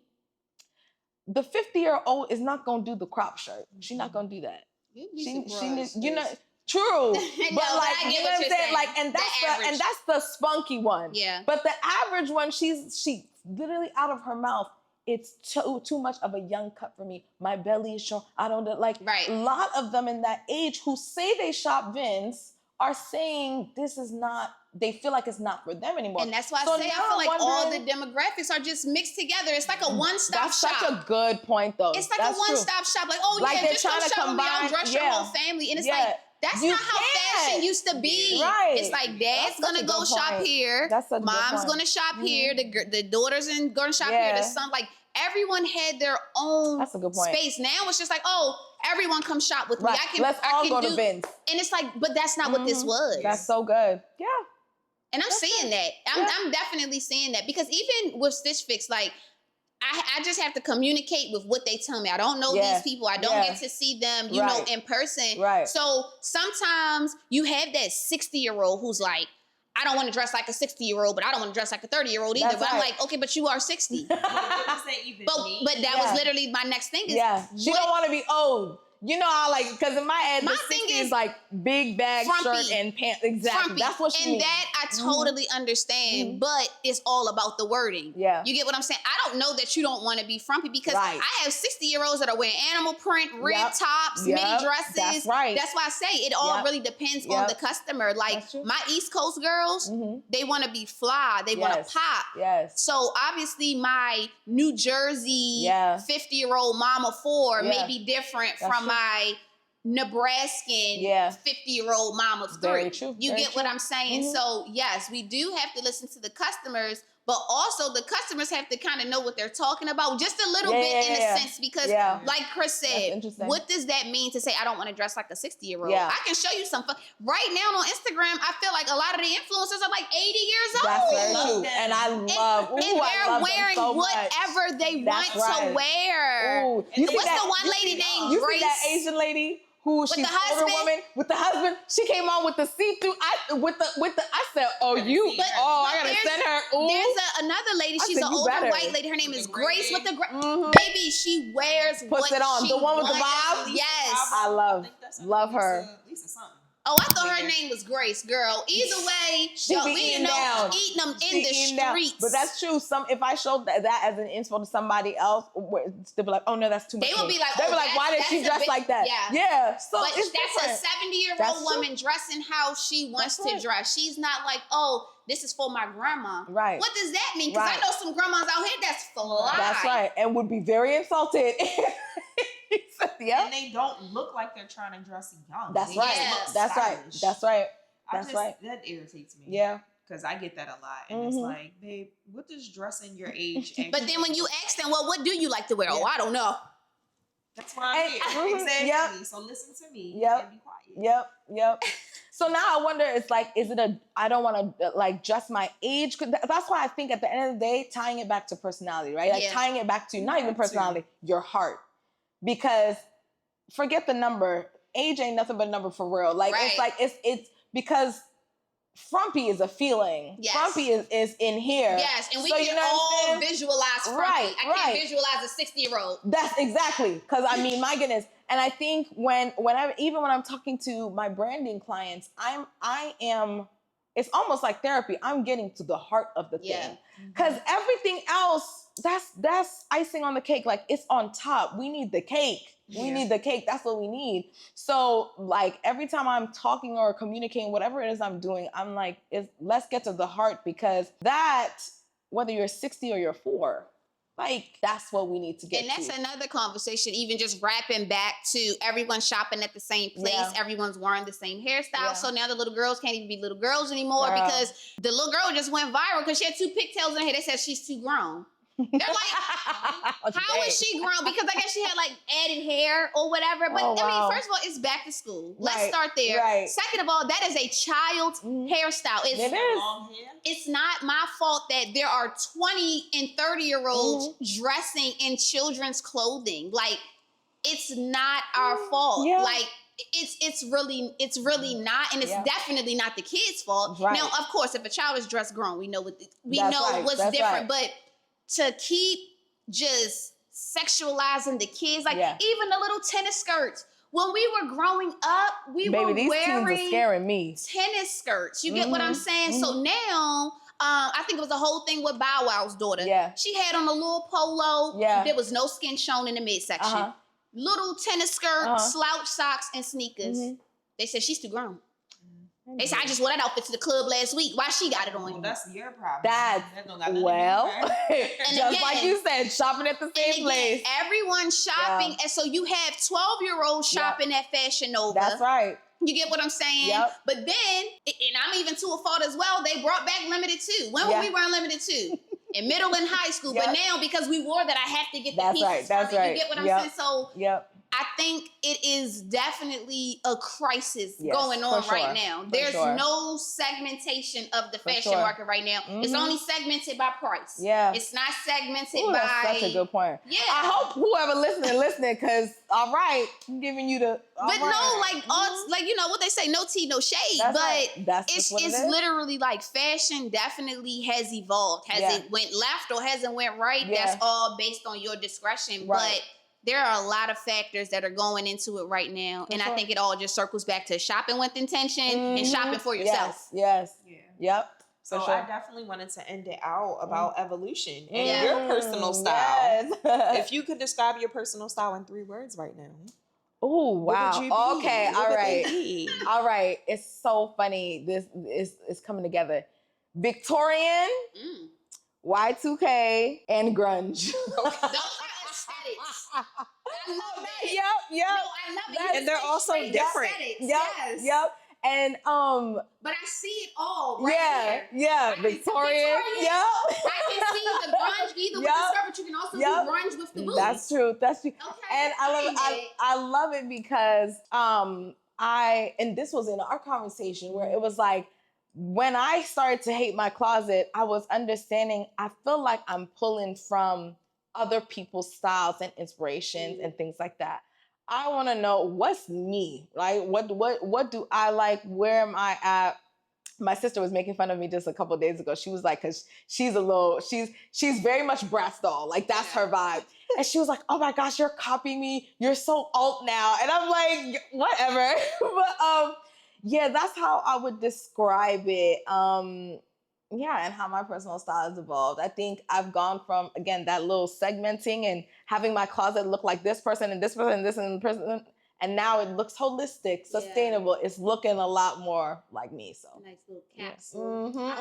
the 50-year-old is not going to do the crop shirt. She's not going to do that. You know, true. But like, you know what I'm saying? Like, and that's the spunky one. Yeah. But the average one, she literally out of her mouth, it's too much of a young cut for me. My belly is showing. I don't like. Right. A lot of them in that age who say they shop Vince are saying this is not. They feel like it's not for them anymore. And that's why I feel like all the demographics are just mixed together. It's like a one-stop shop. That's such a good point, though. It's like a one-stop shop. Like, oh yeah, just come shop with me. I'll dress your whole family. And it's like, that's not how fashion used to be. Right. It's like dad's gonna go shop here. Mom's gonna shop here. The daughters gonna shop here. The son, like everyone had their own space. Now it's just like, oh, everyone come shop with me. Let's all go to Vince. And it's like, but that's not what this was. That's so good. Yeah. And I'm seeing that. I'm definitely seeing that, because even with Stitch Fix, like I just have to communicate with what they tell me. I don't know these people. I don't get to see them, you know, in person. Right. So sometimes you have that 60-year-old who's like, I don't want to dress like a 60-year-old, but I don't want to dress like a 30-year-old either. But I'm like, okay, but you are 60. But that was literally my next thing. She don't want to be old. You know how, like, because in my head, the 60 is like big bag shirt and pants. Exactly. Frumpy. That's what she means. And that I totally understand, but it's all about the wording. Yeah. You get what I'm saying? I don't know that you don't want to be frumpy, because I have 60-year-olds that are wearing animal print, rib tops, mini dresses. That's right. That's why I say it all really depends on the customer. Like my East Coast girls, they want to be fly. They want to pop. Yes. So obviously my New Jersey 50-year-old mama 4 may be different from my Nebraskan 50-year-old mama 3. Very true. You get what I'm saying? So yes, we do have to listen to the customers, but also the customers have to kind of know what they're talking about just a little bit in a sense, because like Chris said, what does that mean to say I don't want to dress like a 60-year-old? I can show you some fun. Right now on Instagram, I feel like a lot of the influencers are like 80 years old. That's very true. And I love, and they're wearing so whatever they want to wear. Ooh. What's the one lady named Grace? You see that Asian lady? She's an older woman with the husband. She came on with the see-through. I said, I gotta send her. Ooh. There's another lady. She's an older white lady. Her name is Grace with the baby. She wears puts it on. The one with the bob. Yes, I love her. Lisa something. Oh, I thought her name was Grace, girl. Either way, eating them in the streets. But that's true. If I showed that as an inspo to somebody else, they'd be like, "Oh no, that's too much." They would be like, "Why did she dress like that?" Yeah. So but that's a 70-year-old woman dressing how she wants to dress. She's not like, "Oh, this is for my grandma." Right. What does that mean? Because I know some grandmas out here that's fly. That's right, and would be very insulted. And they don't look like they're trying to dress young. That's right. That's right. That's right. That's right. That irritates me. Yeah. Because I get that a lot. And it's like, babe, what does dressing your age But then when you ask them, well, what do you like to wear? Oh, I don't know. That's why I'm here. Exactly. Yep. So listen to me and be quiet. Yep. So now I wonder, it's like, I don't want to like just my age. That's why I think at the end of the day, tying it back to personality, right? Like tying it back to not even personality, your heart. Because forget the number. Age ain't nothing but a number for real. Like it's like it's because frumpy is a feeling. Yes. Frumpy is in here. Yes, and we can all visualize frumpy. I can't visualize a 60-year-old. That's exactly. Because I mean, my goodness. And I think when I'm talking to my branding clients, I am. It's almost like therapy. I'm getting to the heart of the thing. Because everything else, that's icing on the cake. Like it's on top. We need the cake. We need the cake. That's what we need. So like every time I'm talking or communicating, whatever it is I'm doing, I'm like, let's get to the heart, because that, whether you're 60 or you're 4, like that's what we need to get to. And that's to. another conversation, even just wrapping back to everyone shopping at the same place. Yeah. Everyone's wearing the same hairstyle. Yeah. So now the little girls can't even be little girls anymore because the little girl just went viral because she had 2 pigtails in her hair. They said she's too grown. They're like, how is she grown? Because I guess she had like added hair or whatever. But I mean, first of all, it's back to school. Let's start there. Right. Second of all, that is a child's hairstyle. It is. Long hair. It's not my fault that there are 20 and 30-year-olds dressing in children's clothing. Like, it's not our fault. Yeah. Like, it's really not, and it's definitely not the kid's fault. Right. Now, of course, if a child is dressed grown, we know what's That's different. right. But to keep just sexualizing the kids, like even the little tennis skirts. When we were growing up, we were these wearing teens are scaring me. tennis skirts. You get what I'm saying? So now, I think it was the whole thing with Bow Wow's daughter. Yeah. She had on a little polo. Yeah. There was no skin shown in the midsection. Little tennis skirt, slouch socks, and sneakers. They said she's too grown. They said, I just wore that outfit to the club last week. Why she got it on? Well, that's your problem. That's, And just again, like you said, shopping at the same place. Everyone's shopping. And so you have 12-year-olds shopping at Fashion Nova. That's right. You get what I'm saying? Yep. But then, and I'm even to a fault as well, they brought back Limited 2. When were we wearing Limited 2? In middle and high school. But now, because we wore that, I have to get the pieces from it. You get what I'm saying? So I think it is definitely a crisis going on right now. There's no segmentation of the fashion market right now. It's only segmented by price. Yeah. It's not segmented by... That's such a good point. Yeah. I hope whoever listening, because, all right, I'm giving you the... But no, like, like, you know what they say, no tea, no shade. That's but right. it's literally like fashion definitely has evolved. Has it went left or hasn't went right? That's all based on your discretion. Right. But there are a lot of factors that are going into it right now. And I think it all just circles back to shopping with intention and shopping for yourself. Yes. Yeah. Yep. So I definitely wanted to end it out about evolution and your personal style. Yes. If you could describe your personal style in 3 words right now. Oh, wow. What would you be? Okay, What all would right. they be? All right. It's so funny. This is coming together. Victorian, Y2K, and grunge. Those are aesthetics. I love that. Yep. No, I love it. And they're also different. Yep. And But I see it all right there. yeah, Victorian. Yep. I can see the grunge either with the skirt, but you can also do grunge with the boots. That's true. Okay, And I love it because and this was in our conversation where it was like, when I started to hate my closet, I was understanding, I feel like I'm pulling from other people's styles and inspirations and things like that. I want to know what's me, right? What do I like? Where am I at? My sister was making fun of me just a couple of days ago. She was like, cause she's very much Bratz doll. Like that's her vibe. And she was like, oh my gosh, you're copying me. You're so alt now. And I'm like, whatever. But yeah, that's how I would describe it. And how my personal style has evolved. I think I've gone from, again, that little segmenting and having my closet look like this person and this person and this and person. And now it looks holistic, sustainable. It's looking a lot more like me. So nice little capsule. I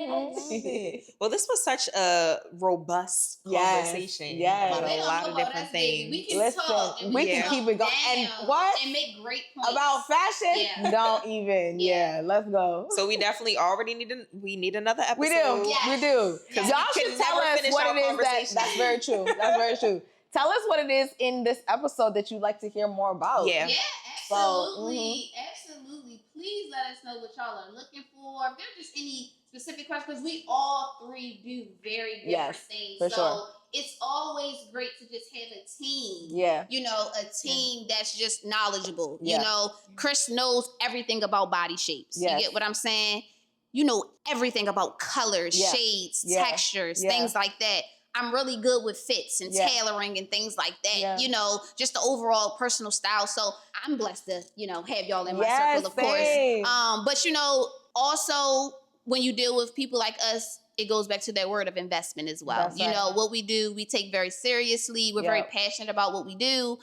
love it. Well, this was such a robust conversation about a lot of different things. We can talk. We can keep it going. And what? And make great points. About fashion? Yeah. Don't even. Yeah, let's go. So we definitely already need another episode. We do. Yes. We do. Yes. Y'all should tell us what it is that's very true. That's very true. Tell us what it is in this episode that you'd like to hear more about. Yeah. Yeah, absolutely. Absolutely. Please let us know what y'all are looking for. If there's just any specific questions, because we all 3 do very different things. For sure. It's always great to just have a team. Yeah. You know, a team that's just knowledgeable. Yeah. You know, Chris knows everything about body shapes. Yes. You get what I'm saying? You know everything about colors, shades, textures, things like that. I'm really good with fits and tailoring and things like that. You know, just the overall personal style. So I'm blessed to, you know, have y'all in my circle, of course. But you know, also when you deal with people like us, it goes back to that word of investment as well. That's you right. know, what we do, we take very seriously. We're very Yep. passionate about what we do.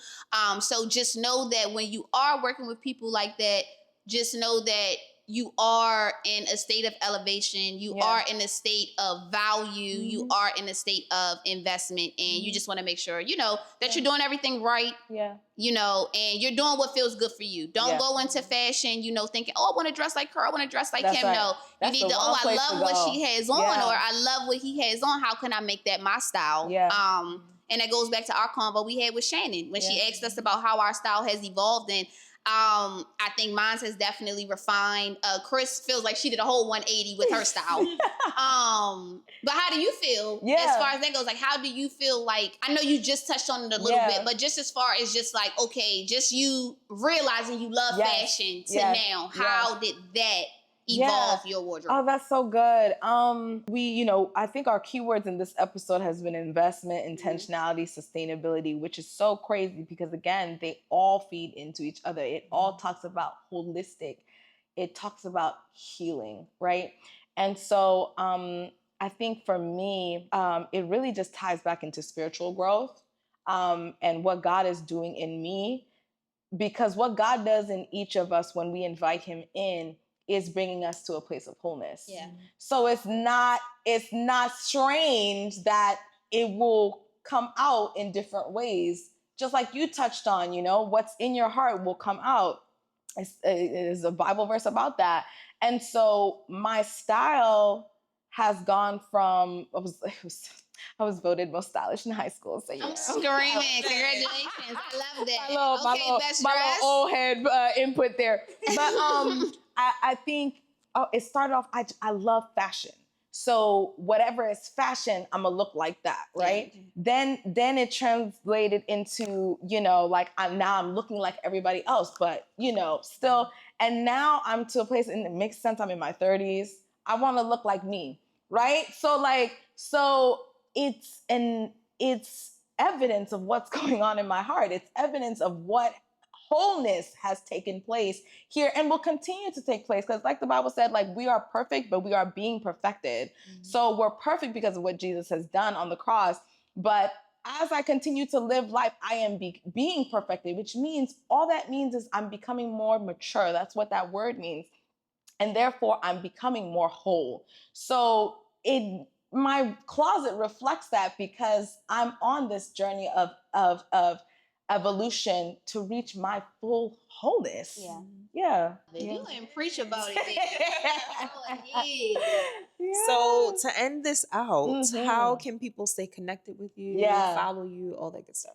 So just know that when you are working with people like that, just know that you are in a state of elevation. You Yeah. are in a state of value. You Mhm. are in a state of investment. And you Mhm. just want to make sure, you know, that Yeah. you're doing everything right, Yeah. you know, and you're doing what feels good for you. Don't Yeah. go into fashion, you know, thinking, oh, I want to dress like her. I want to dress like That's him. right. No, That's you need the to, wrong I place to love what go. she has on, Yeah. or I love what he has on. How can I make that my style? Yeah. And that goes back to our convo we had with Shannon when she Yeah. asked us about how our style has evolved. And I think mine has definitely refined. Chris feels like she did a whole 180 with her style. But how do you feel as far as that goes? Like, how do you feel like, I know you just touched on it a little bit, but just as far as just like, okay, just you realizing you love fashion to now, how did that evolve your wardrobe? Oh, that's so good. I think our keywords in this episode has been investment, intentionality, sustainability, which is so crazy because again, they all feed into each other. It all talks about holistic. It talks about healing, right? And so I think for me, it really just ties back into spiritual growth and what God is doing in me. Because what God does in each of us when we invite him in is bringing us to a place of wholeness. Yeah. So it's not strange that it will come out in different ways. Just like you touched on, what's in your heart will come out. It is a Bible verse about that. And so my style has gone from, I was voted most stylish in high school. So I'm screaming. Congratulations. I love that. My little old head input there. But I think it started off, I love fashion. So whatever is fashion, I'm gonna look like that, right? Yeah. Then it translated into, I'm looking like everybody else, but still. And now I'm to a place, and it makes sense. I'm in my 30s. I want to look like me, right? So it's evidence of what's going on in my heart. It's evidence of what wholeness has taken place here and will continue to take place. Because like the Bible said, like we are perfect, but we are being perfected. Mm-hmm. So we're perfect because of what Jesus has done on the cross. But as I continue to live life, I am being perfected, which means all that means is I'm becoming more mature. That's what that word means. And therefore I'm becoming more whole. So my closet reflects that because I'm on this journey of evolution to reach my full wholeness. Yeah. You didn't preach about it. So to end this out, how can people stay connected with you, follow you, all that good stuff?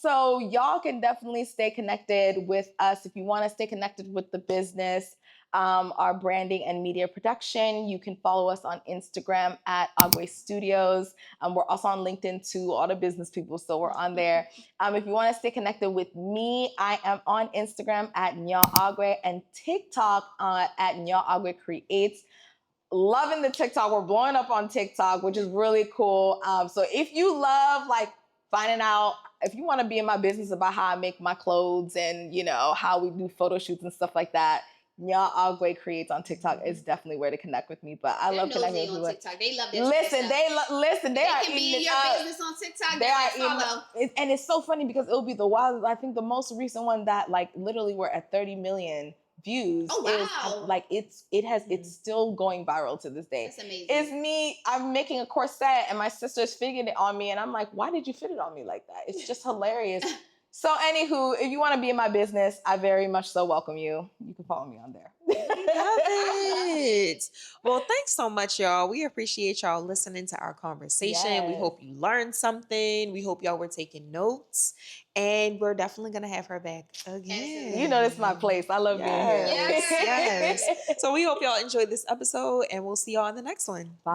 So y'all can definitely stay connected with us. If you want to stay connected with the business, our branding and media production, you can follow us on Instagram at Agwe Studios. We're also on LinkedIn too, all the business people, so we're on there. If you want to stay connected with me, I am on Instagram at Nyorh Agwe and TikTok at Nyorh Agwe Creates. Loving the TikTok. We're blowing up on TikTok, which is really cool. So if you love finding out, if you want to be in my business about how I make my clothes and how we do photo shoots and stuff like that, Nyorh Agwe Creates on TikTok is definitely where to connect with me. But I love connecting with people. They love that. Listen. They are can be eating in your business on TikTok. They are eating, and it's so funny because it'll be the wildest. I think the most recent one that literally we're at 30 million views. Oh wow! It's still going viral to this day. That's amazing. It's me. I'm making a corset, and my sister's fitting it on me, and I'm like, why did you fit it on me like that? It's just hilarious. So anywho, if you want to be in my business, I very much so welcome you. You can follow me on there. Love it. Well, thanks so much, y'all. We appreciate y'all listening to our conversation. Yes. We hope you learned something. We hope y'all were taking notes. And we're definitely going to have her back again. You know, this is my place. I love being here. Yes. So we hope y'all enjoyed this episode, and we'll see y'all in the next one. Bye.